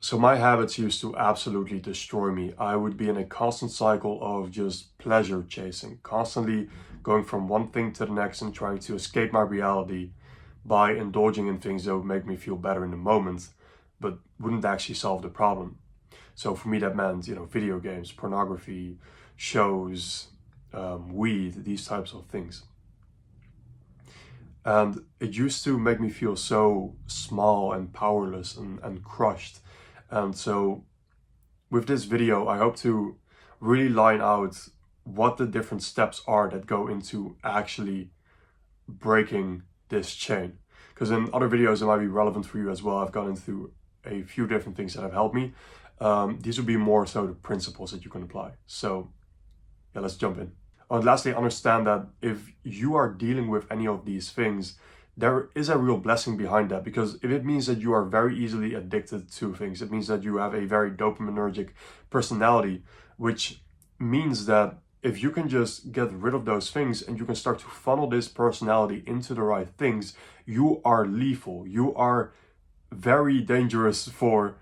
So my habits used to absolutely destroy me. I would be in a constant cycle of just pleasure chasing, constantly going from one thing to the next and trying to escape my reality by indulging in things that would make me feel better in the moment, but wouldn't actually solve the problem. So for me, that meant, video games, pornography, shows, weed, these types of things. And it used to make me feel so small and powerless and crushed. And so with this video, I hope to really line out what the different steps are that go into actually breaking this chain. Because in other videos, it might be relevant for you as well. I've gone into a few different things that have helped me. These would be more so the principles that you can apply. So yeah, let's jump in. And lastly, understand that if you are dealing with any of these things, there is a real blessing behind that, because if it means that you are very easily addicted to things, it means that you have a very dopaminergic personality, which means that if you can just get rid of those things and you can start to funnel this personality into the right things, you are lethal. You are very dangerous for,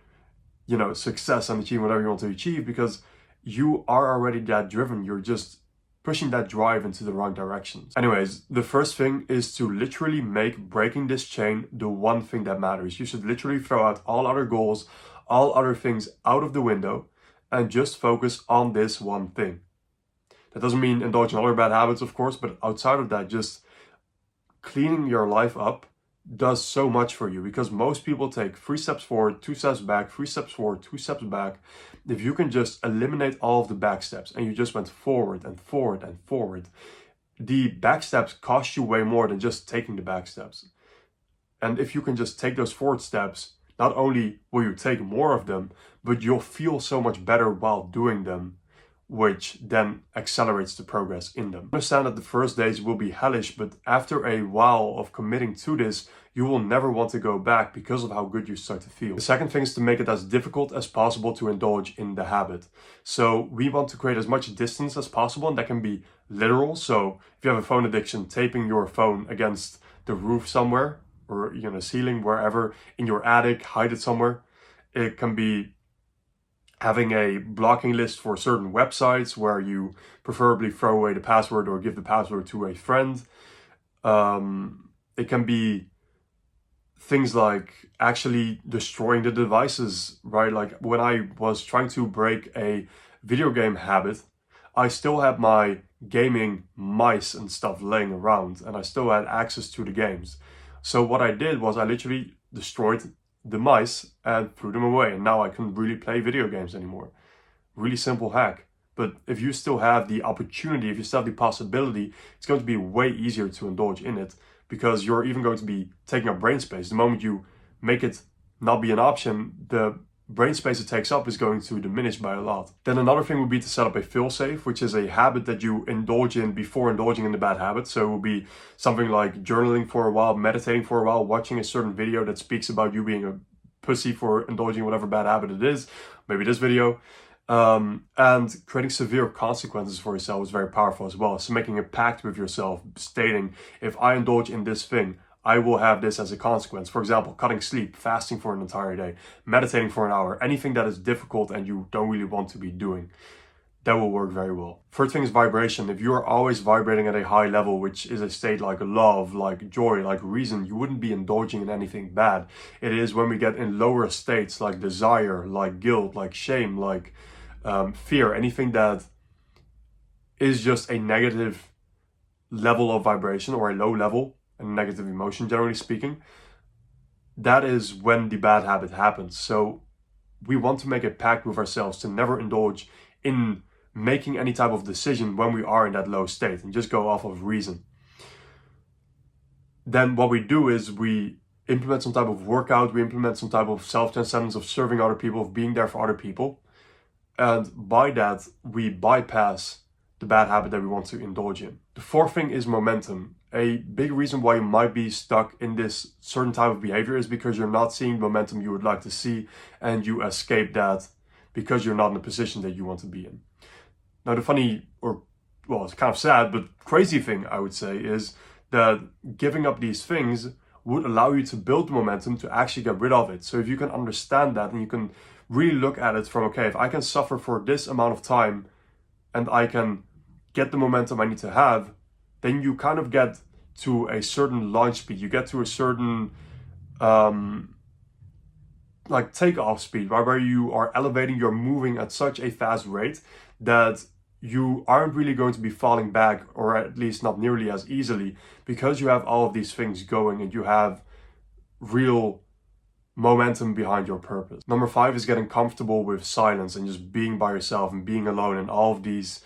success and achieving whatever you want to achieve, because you are already that driven. You're just pushing that drive into the wrong direction. Anyways, the first thing is to literally make breaking this chain the one thing that matters. You should literally throw out all other goals, all other things out of the window, and just focus on this one thing. That doesn't mean indulging in other bad habits, of course, but outside of that, just cleaning your life up does so much for you, because most people take 3 steps forward, 2 steps back, 3 steps forward, 2 steps back. If you can just eliminate all of the back steps and you just went forward and forward and forward, the back steps cost you way more than just taking the back steps. And if you can just take those forward steps, not only will you take more of them, but you'll feel so much better while doing them, which then accelerates the progress in them. Understand that the first days will be hellish, but after a while of committing to this, you will never want to go back because of how good you start to feel. The second thing is to make it as difficult as possible to indulge in the habit. So we want to create as much distance as possible, and that can be literal. So if you have a phone addiction, taping your phone against the roof somewhere, or ceiling, wherever, in your attic, hide it somewhere. It can be having a blocking list for certain websites where you preferably throw away the password or give the password to a friend. It can be things like actually destroying the devices, right? Like when I was trying to break a video game habit, I still had my gaming mice and stuff laying around, and I still had access to the games. So what I did was I literally destroyed the mice and threw them away, and now I couldn't really play video games anymore. Really simple hack. But if you still have the opportunity, if you still have the possibility, it's going to be way easier to indulge in it, because you're even going to be taking up brain space. The moment you make it not be an option, the brain space it takes up is going to diminish by a lot. Then another thing would be to set up a fail-safe, which is a habit that you indulge in before indulging in the bad habit. So it would be something like journaling for a while, meditating for a while, watching a certain video that speaks about you being a pussy for indulging in whatever bad habit it is, maybe this video. And creating severe consequences for yourself is very powerful as well. So making a pact with yourself, stating, if I indulge in this thing, I will have this as a consequence. For example, cutting sleep, fasting for an entire day, meditating for an hour, anything that is difficult and you don't really want to be doing. That will work very well. Third thing is vibration. If you are always vibrating at a high level, which is a state like love, like joy, like reason, you wouldn't be indulging in anything bad. It is when we get in lower states like desire, like guilt, like shame, like fear, anything that is just a negative level of vibration or a low level, a negative emotion, generally speaking, that is when the bad habit happens. So we want to make a pact with ourselves to never indulge in making any type of decision when we are in that low state and just go off of reason. Then what we do is we implement some type of workout, we implement some type of self-transcendence of serving other people, of being there for other people. And by that, we bypass the bad habit that we want to indulge in. The fourth thing is momentum. A big reason why you might be stuck in this certain type of behavior is because you're not seeing momentum you would like to see, and you escape that because you're not in the position that you want to be in. Now, the funny, or well, it's kind of sad, but crazy thing I would say is that giving up these things would allow you to build the momentum to actually get rid of it. So if you can understand that and you can really look at it from, okay, if I can suffer for this amount of time and I can get the momentum I need to have, then you kind of get to a certain launch speed. You get to a certain like takeoff speed, right? Where you are elevating, you're moving at such a fast rate that you aren't really going to be falling back, or at least not nearly as easily, because you have all of these things going and you have real momentum behind your purpose. Number 5 is getting comfortable with silence and just being by yourself and being alone and all of these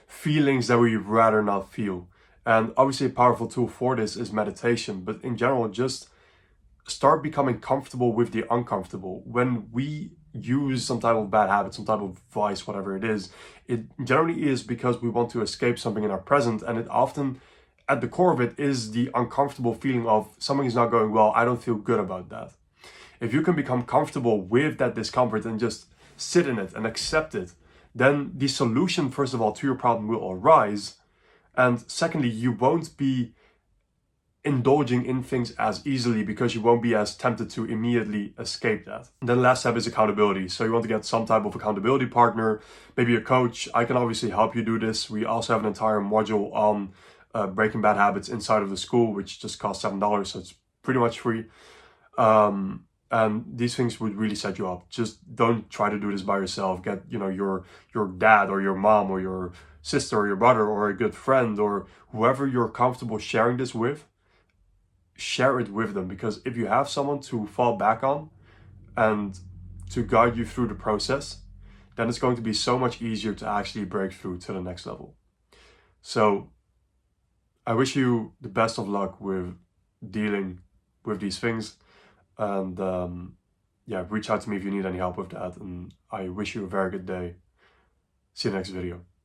feelings that we'd rather not feel. And obviously a powerful tool for this is meditation, but in general, just start becoming comfortable with the uncomfortable. When we use some type of bad habit, some type of vice, whatever it is, it generally is because we want to escape something in our present, and it often, at the core of it, is the uncomfortable feeling of something is not going well, I don't feel good about that. If you can become comfortable with that discomfort and just sit in it and accept it, then the solution, first of all, to your problem will arise, and secondly, you won't be indulging in things as easily because you won't be as tempted to immediately escape that. And then the last step is accountability. So you want to get some type of accountability partner, maybe a coach. I can obviously help you do this. We also have an entire module on breaking bad habits inside of the school, which just costs $7, so it's pretty much free. And these things would really set you up. Just don't try to do this by yourself. Get, your dad or your mom or your sister or your brother or a good friend or whoever you're comfortable sharing this with. Share it with them, because if you have someone to fall back on and to guide you through the process, then it's going to be so much easier to actually break through to the next level. So I wish you the best of luck with dealing with these things, and reach out to me if you need any help with that, and I wish you a very good day. See you next video.